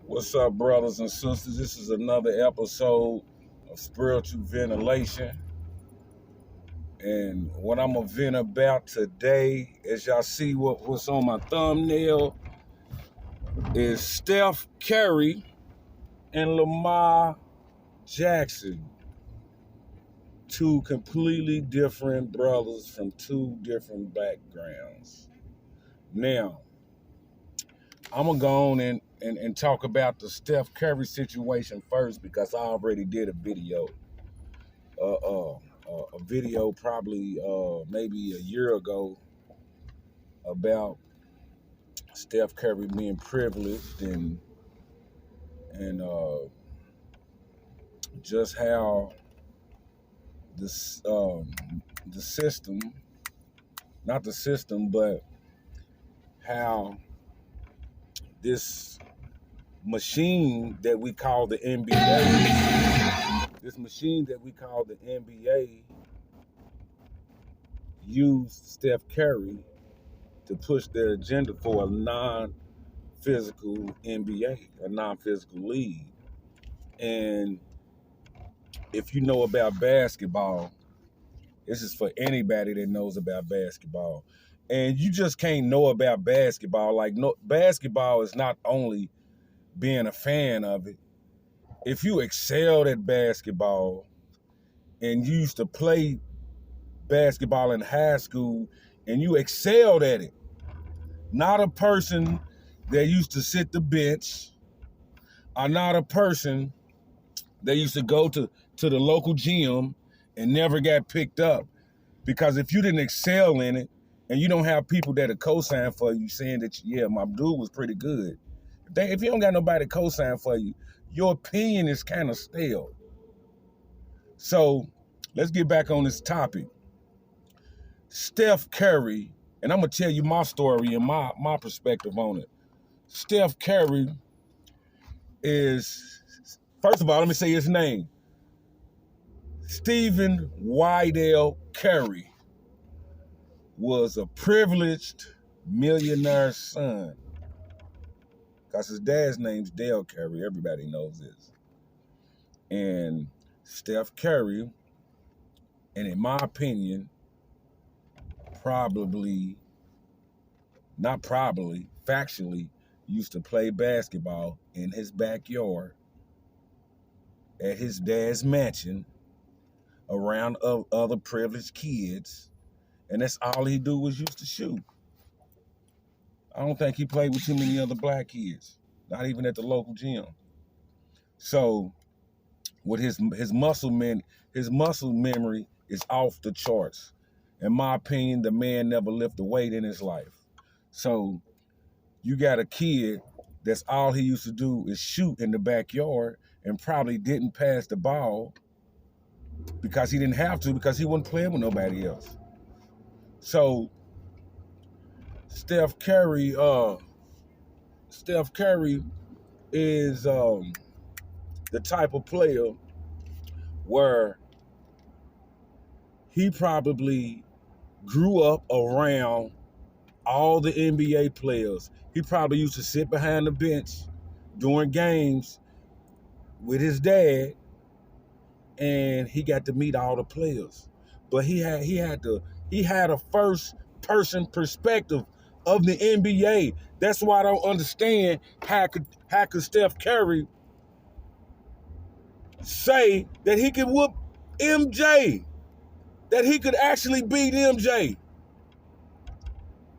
What's up, brothers and sisters? This is another episode of Spiritual Ventilation. And what I'm going to vent about today, as y'all see what's on my thumbnail, is Steph Curry and Lamar Jackson. Two completely different brothers from two different backgrounds. Now, I'm going to go on and talk about the Steph Curry situation first because I already did a video. A video probably maybe a year ago about Steph Curry being privileged and just how this the system, not the system, but how this machine that we call the NBA, used Steph Curry to push their agenda for a non-physical NBA, a non-physical league. And if you know about basketball, this is for anybody that knows about basketball. And you just can't know about basketball. Basketball is not only being a fan of it. If you excelled at basketball and you used to play basketball in high school and you excelled at it, not a person that used to sit the bench, or not a person that used to go to the local gym and never got picked up. Because if you didn't excel in it and you don't have people that are co-sign for you saying that, yeah, my dude was pretty good. If you don't got nobody co-sign for you, your opinion is kind of stale. So let's get back on this topic. Steph Curry, and I'm going to tell you my story and my perspective on it. Steph Curry is, first of all, let me say his name. Stephen Wydell Curry was a privileged millionaire's son. Because his dad's name's Dale Curry. Everybody knows this. And Steph Curry, and in my opinion, factually, used to play basketball in his backyard at his dad's mansion around other privileged kids. And that's all he do was used to shoot. I don't think he played with too many other black kids, not even at the local gym. So with his muscle memory is off the charts. In my opinion, the man never lifted a weight in his life. So you got a kid that's all he used to do is shoot in the backyard and probably didn't pass the ball because he didn't have to, because he wasn't playing with nobody else. So Steph Curry is the type of player where he probably grew up around all the NBA players. He probably used to sit behind the bench during games with his dad, and he got to meet all the players. But he had a first person perspective of the NBA. That's why I don't understand how could Steph Curry say that he could whoop MJ, that he could actually beat MJ.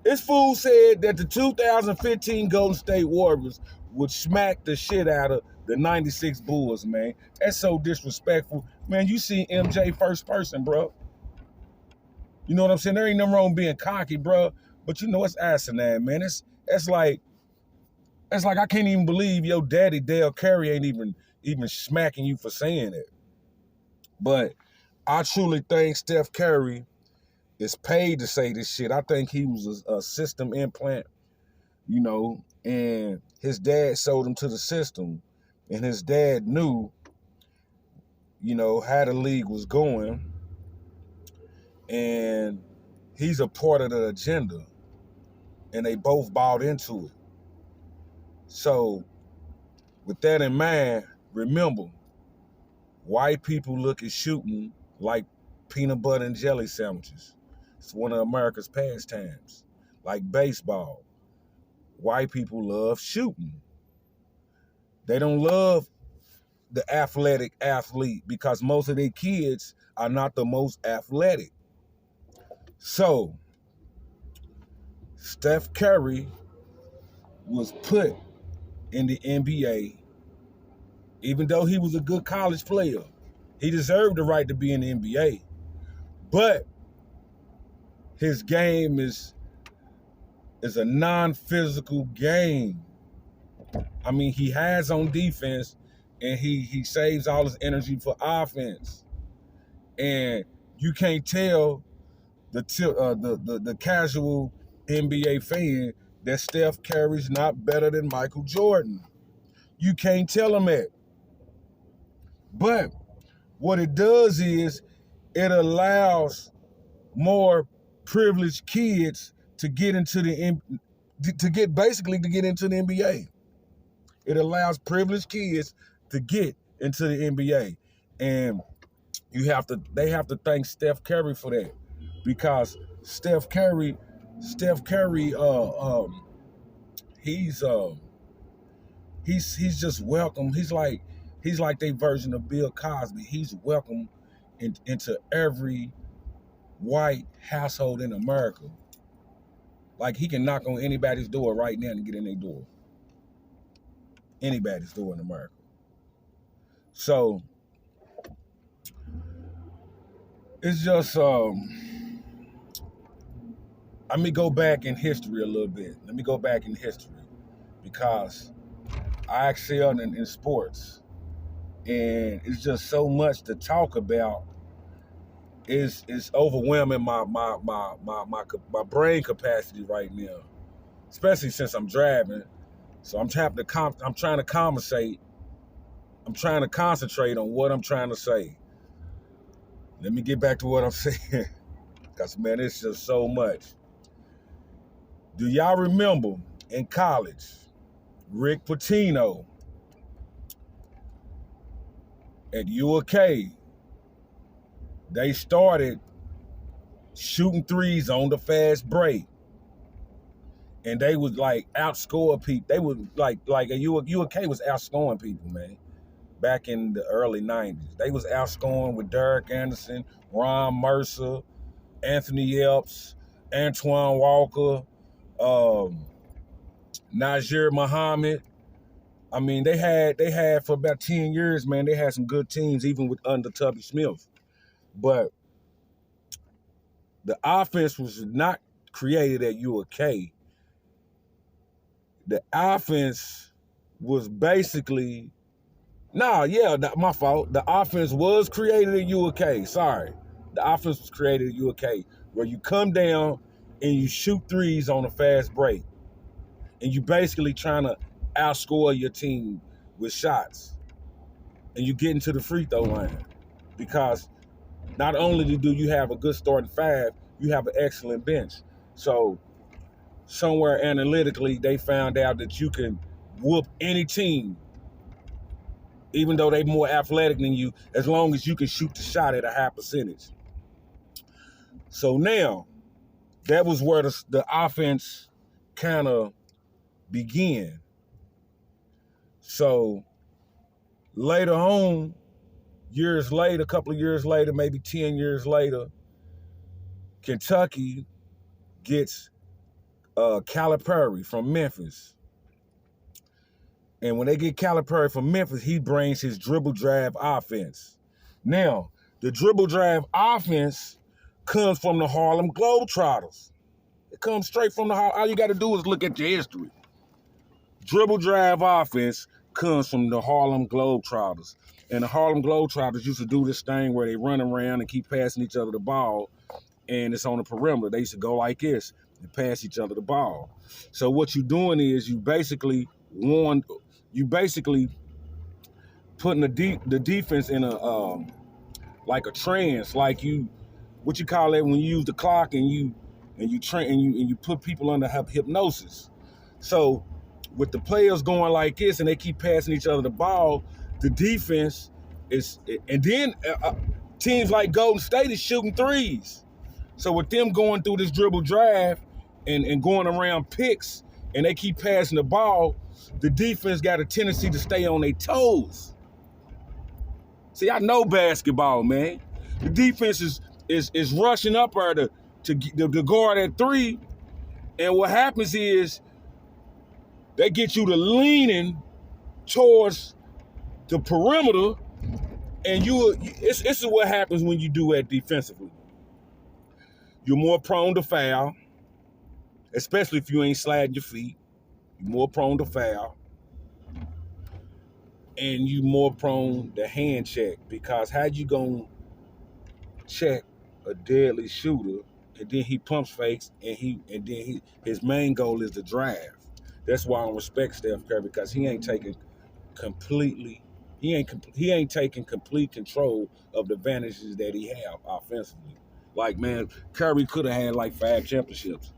This fool said that the 2015 Golden State Warriors would smack the shit out of the 96 Bulls, man. That's so disrespectful. Man, you see MJ first person, bro. You know what I'm saying? There ain't nothing wrong being cocky, bro. But you know, it's asinine, man. It's like I can't even believe your daddy, Dale Curry, ain't even smacking you for saying it. But I truly think Steph Curry is paid to say this shit. I think he was a system implant, you know, and his dad sold him to the system, and his dad knew, you know, how the league was going, and he's a part of the agenda, and they both bought into it. So With that in mind, remember, white people look at shooting like peanut butter and jelly sandwiches. It's one of America's pastimes. Like baseball. White people love shooting. They don't love the athletic athlete because most of their kids are not the most athletic. So, Steph Curry was put in the NBA, even though he was a good college player. He deserved the right to be in the NBA. But his game is a non-physical game. I mean, he has on defense, and he saves all his energy for offense. And you can't tell the casual NBA fan that Steph Curry's not better than Michael Jordan. You can't tell him that. But what it does is it allows more privileged kids to get into the NBA. It allows privileged kids to get into the NBA. And they have to thank Steph Curry for that. Because Steph Curry, he's just welcome. He's like their version of Bill Cosby. He's welcome into every white household in America. Like, he can knock on anybody's door right now and get in their door. Anybody's door in America. So it's just let me go back in history a little bit. Let me go back in history because I excel in sports, and it's just so much to talk about. It's overwhelming my brain capacity right now, especially since I'm driving. So I'm trying to conversate. I'm trying to concentrate on what I'm trying to say. Let me get back to what I'm saying, because man, it's just so much. Do y'all remember in college, Rick Petrino at UK? They started shooting threes on the fast break. And they would like outscore people. They would like UK was outscoring people, man. Back in the early 90s. They was outscoring with Derek Anderson, Ron Mercer, Anthony Epps, Antoine Walker, Najir Muhammad. I mean, they had for about 10 years, man, they had some good teams, even with under Tubby Smith. But the offense was not created at UK. The offense was basically, my fault. The offense was created at UK. Sorry. The offense was created at UK, where you come down and you shoot threes on a fast break. And you basically trying to outscore your team with shots. And you get into the free throw line. Because not only do you have a good starting five, you have an excellent bench. So somewhere analytically, they found out that you can whoop any team, even though they're more athletic than you, as long as you can shoot the shot at a high percentage. So now, that was where the offense kind of began. So later on, a couple of years later, maybe 10 years later, Kentucky gets Calipari from Memphis. And when they get Calipari from Memphis, he brings his dribble drive offense. Now, the dribble drive offense comes from the Harlem Globetrotters. It comes straight from all you got to do is look at your history. Dribble drive offense comes from the Harlem Globetrotters. And the Harlem Globetrotters used to do this thing where they run around and keep passing each other the ball, and it's on the perimeter. They used to go like this and pass each other the ball. So what you're doing is you basically putting the defense in a like a trance, like what you call it when you use the clock and you train and you put people under hypnosis. So with the players going like this and they keep passing each other the ball, the defense is, and then teams like Golden State is shooting threes. So with them going through this dribble drive and going around picks and they keep passing the ball, the defense got a tendency to stay on their toes. See, I know basketball, man. The defense is rushing up there to guard at three, and what happens is they get you to leaning towards the perimeter, and this is what happens when you do that defensively. You're more prone to foul, especially if you ain't sliding your feet. You're more prone to foul. And you more prone to hand check, because how you gonna check a deadly shooter and then he pumps fakes and his main goal is to drive. That's why I don't respect Steph Curry, because he ain't taking complete control of the advantages that he have offensively. Like, man, Curry could have had like 5 championships.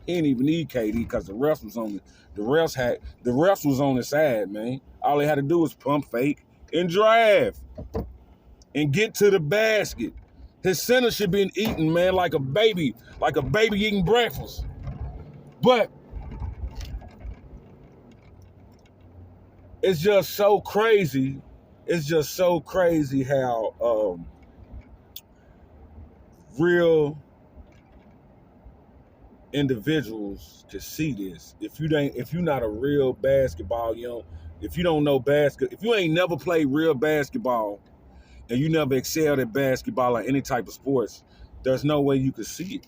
He didn't even need KD because the refs was on his side, man. All they had to do was pump fake and drive and get to the basket. His center should be eating, man, like a baby eating breakfast. But it's just so crazy. It's just so crazy how real individuals can see this. If you're not a real basketball, if you don't know if you ain't never played real basketball and you never excelled at basketball or any type of sports, there's no way you could see it.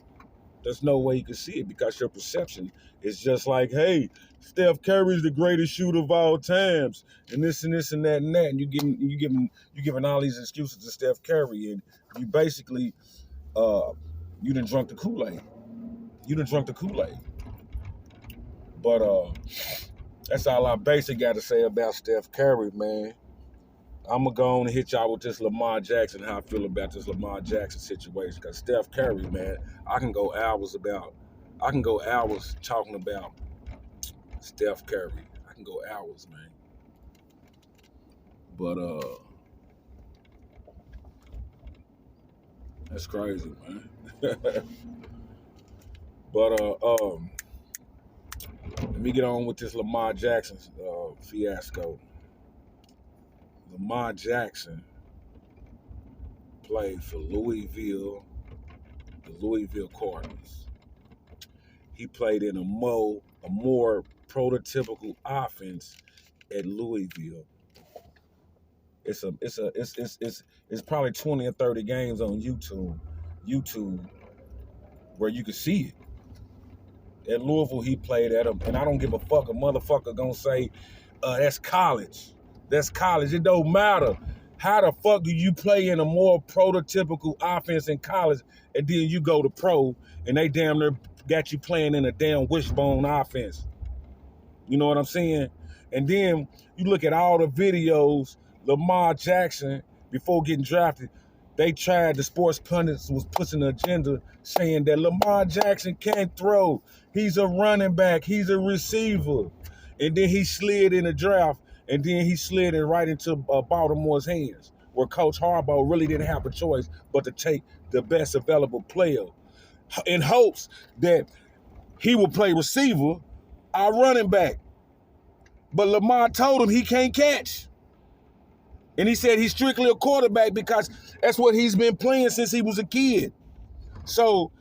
There's no way you can see it, because your perception is just like, hey, Steph Curry's the greatest shooter of all times, and this and this and that and that, and you giving all these excuses to Steph Curry, and you basically you done drunk the Kool-Aid. But that's all I basically got to say about Steph Curry, man. I'm going to go on and hit y'all with this Lamar Jackson, how I feel about this Lamar Jackson situation. Because Steph Curry, man, I can go hours talking about Steph Curry. I can go hours, man. But that's crazy, man. But let me get on with this Lamar Jackson fiasco. Lamar Jackson played for Louisville, the Louisville Cardinals. He played in a more prototypical offense at Louisville. It's probably 20 or 30 games on YouTube where you can see it. At Louisville, he played at him, and I don't give a fuck. A motherfucker gonna say that's college. That's college. It don't matter. How the fuck do you play in a more prototypical offense in college, and then you go to pro, and they damn near got you playing in a damn wishbone offense? You know what I'm saying? And then you look at all the videos, Lamar Jackson, before getting drafted, the sports pundits was pushing an agenda saying that Lamar Jackson can't throw. He's a running back. He's a receiver. And then he slid in the draft, and then he slid it right into Baltimore's hands, where Coach Harbaugh really didn't have a choice but to take the best available player in hopes that he would play receiver or running back. But Lamar told him he can't catch. And he said he's strictly a quarterback because that's what he's been playing since he was a kid. So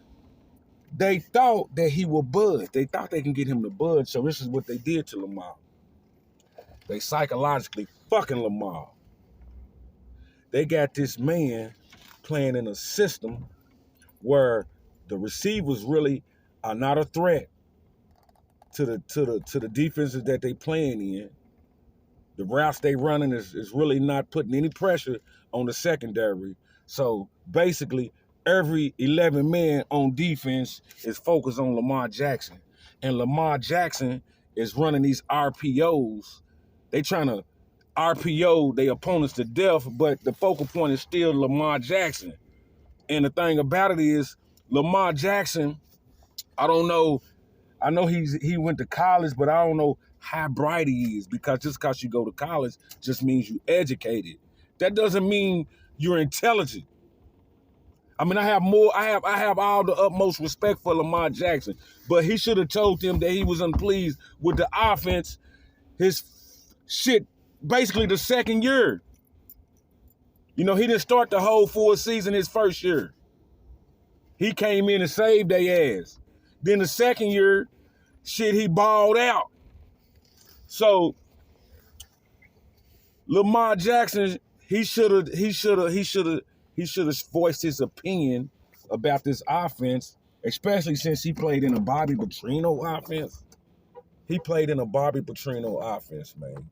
they thought that he would budge. They thought they can get him to budge. So this is what they did to Lamar. They psychologically fucking Lamar. They got this man playing in a system where the receivers really are not a threat to the defenses that they playing in. The routes they running is really not putting any pressure on the secondary. So basically, every 11 men on defense is focused on Lamar Jackson. And Lamar Jackson is running these RPOs. They trying to RPO their opponents to death, but the focal point is still Lamar Jackson. And the thing about it is, Lamar Jackson, I don't know, I know he went to college, but I don't know how bright he is, because just because you go to college just means you educated. That doesn't mean you're intelligent. I mean, I have all the utmost respect for Lamar Jackson, but he should have told them that he was unpleased with the offense, his shit, basically the second year. You know, he didn't start the whole full season his first year. He came in and saved their ass. Then the second year, shit, he balled out. So Lamar Jackson, he should have voiced his opinion about this offense, especially since he played in a Bobby Petrino offense. He played in a Bobby Petrino offense, man.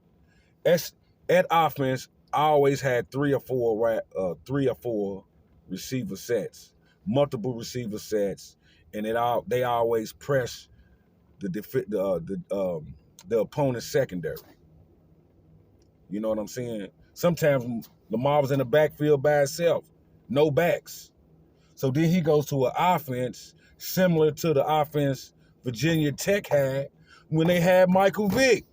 That offense always had three or four receiver sets, multiple receiver sets, and they always press the opponent's secondary. You know what I'm saying? Sometimes Lamar was in the backfield by himself, no backs. So then he goes to an offense similar to the offense Virginia Tech had when they had Michael Vick.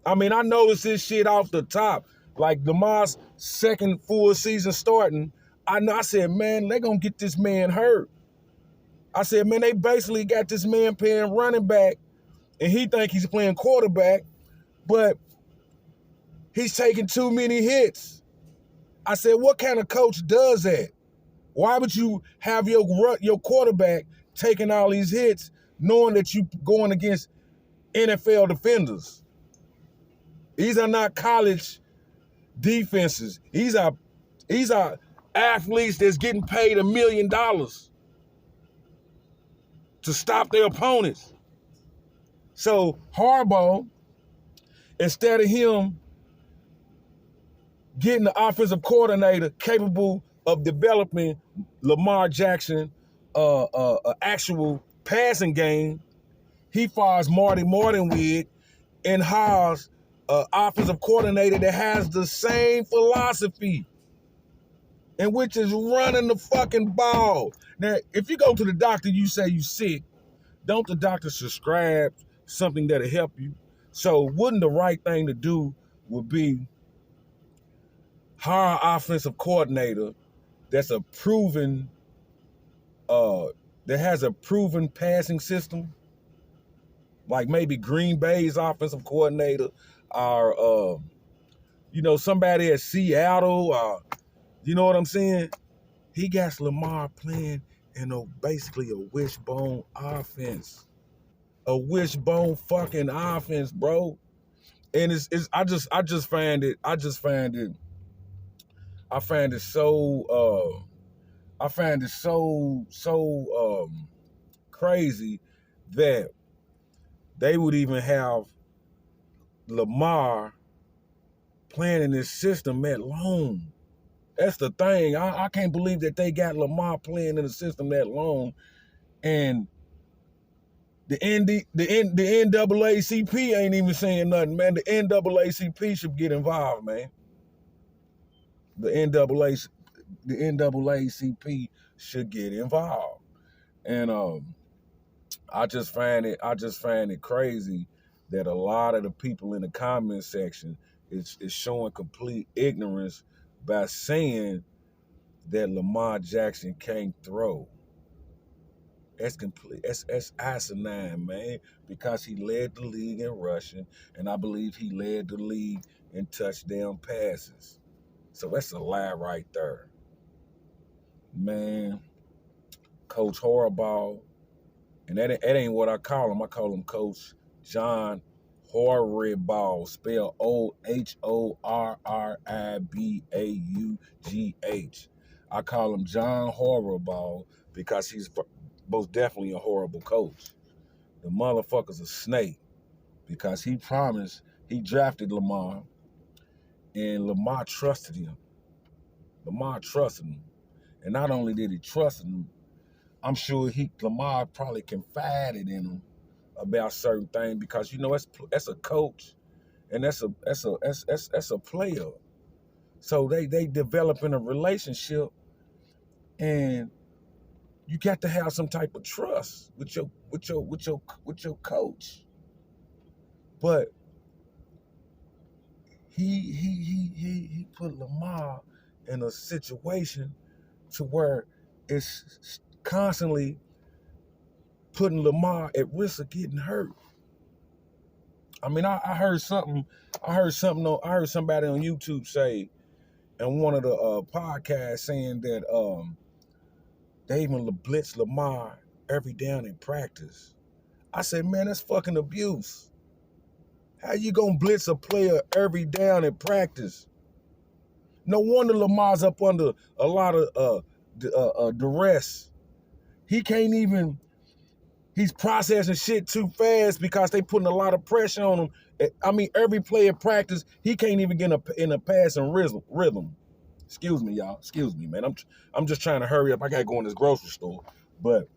I mean, I noticed this shit off the top. Like Lamar's second full season starting, I said, man, they gonna get this man hurt. I said, man, they basically got this man playing running back, and he think he's playing quarterback, but he's taking too many hits. I said, what kind of coach does that? Why would you have your quarterback taking all these hits knowing that you going against NFL defenders? These are not college defenses. These are athletes that's getting paid $1 million to stop their opponents. So Harbaugh, instead of him getting the offensive coordinator capable of developing Lamar Jackson actual passing game, he fires Marty Mortonwood and hires an offensive coordinator that has the same philosophy, and which is running the fucking ball. Now, if you go to the doctor, you say you sick, don't the doctor prescribe something that'll help you? So wouldn't the right thing to do would be hire an offensive coordinator that's a proven, that has a proven passing system, like maybe Green Bay's offensive coordinator, or somebody at Seattle, you know what I'm saying? He got Lamar playing in basically a wishbone offense, a wishbone fucking offense, bro. And I find it so crazy that they would even have Lamar playing in this system that long. That's the thing. I can't believe that they got Lamar playing in the system that long, and the NAACP ain't even saying nothing, man. The NAACP should get involved, man. The NAACP should get involved, and I just find it crazy that a lot of the people in the comment section is showing complete ignorance by saying that Lamar Jackson can't throw. That's complete. That's asinine, man, because he led the league in rushing, and I believe he led the league in touchdown passes. So that's a lie right there. Man, Coach Harbaugh, and that ain't what I call him. I call him Coach John Horribaugh, spelled Horribaughh. I call him John Horribaugh because he's most definitely a horrible coach. The motherfucker's a snake because he drafted Lamar, and Lamar trusted him. And not only did he trust him, I'm sure Lamar probably confided in him about certain things because that's a coach and that's a player. So they developing a relationship, and you got to have some type of trust with your coach. But he put Lamar in a situation to where it's constantly putting Lamar at risk of getting hurt. I mean, I heard something. I heard somebody on YouTube say, in one of the podcasts, saying that they even blitz Lamar every down in practice. I said, man, that's fucking abuse. How you gonna blitz a player every down in practice? No wonder Lamar's up under a lot of duress. He can't even. He's processing shit too fast because they putting a lot of pressure on him. I mean, every play in practice, he can't even get in a passing rhythm. Excuse me, y'all. Excuse me, man. I'm just trying to hurry up. I gotta go in this grocery store. But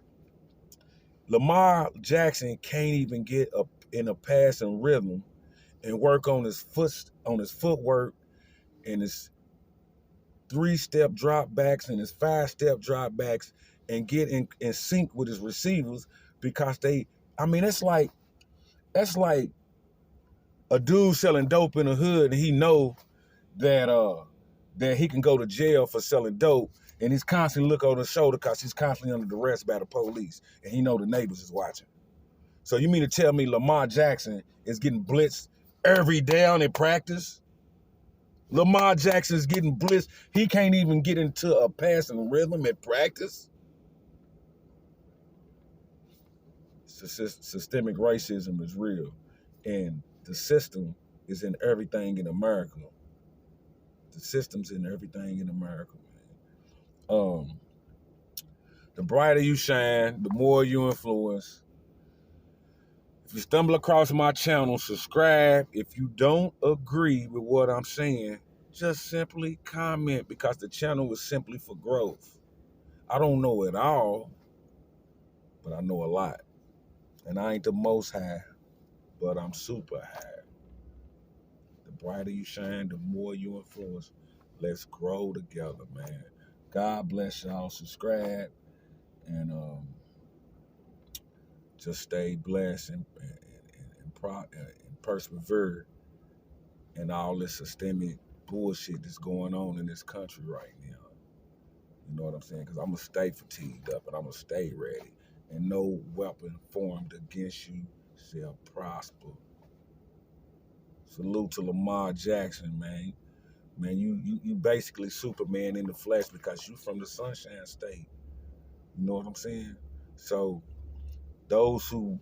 Lamar Jackson can't even get up in a passing rhythm and work on his footwork and his 3-step drop backs and his 5-step drop backs and get in sync with his receivers because that's like a dude selling dope in the hood and he know that he can go to jail for selling dope and he's constantly look over his shoulder because he's constantly under arrest by the police and he know the neighbors is watching. So you mean to tell me Lamar Jackson is getting blitzed every down in practice? Lamar Jackson's getting blitzed. He can't even get into a passing rhythm at practice. Systemic racism is real. And the system is in everything in America. The system's in everything in America, man. The brighter you shine, the more you influence. If you stumble across my channel, subscribe. If you don't agree with what I'm saying, just simply comment because the channel is simply for growth. I don't know it all, but I know a lot. And I ain't the most high, but I'm super high. The brighter you shine, the more you influence. Let's grow together, man. God bless y'all. Subscribe and just stay blessed and persevere in all this systemic bullshit that's going on in this country right now. You know what I'm saying? Because I'm going to stay fatigued up and I'm going to stay ready. And no weapon formed against you shall prosper. Salute to Lamar Jackson, man. Man, you basically Superman in the flesh because you from the Sunshine State. You know what I'm saying? So those who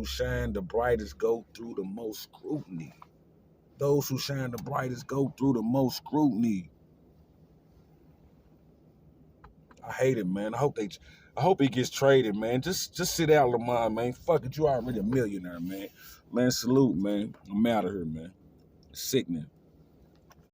shine the brightest go through the most scrutiny. Those who shine the brightest go through the most scrutiny. I hate it, man. I hope he gets traded, man. Just sit out, Lamar, man. Fuck it, you already a millionaire, man. Man, salute, man. I'm out of here, man. It's sickening.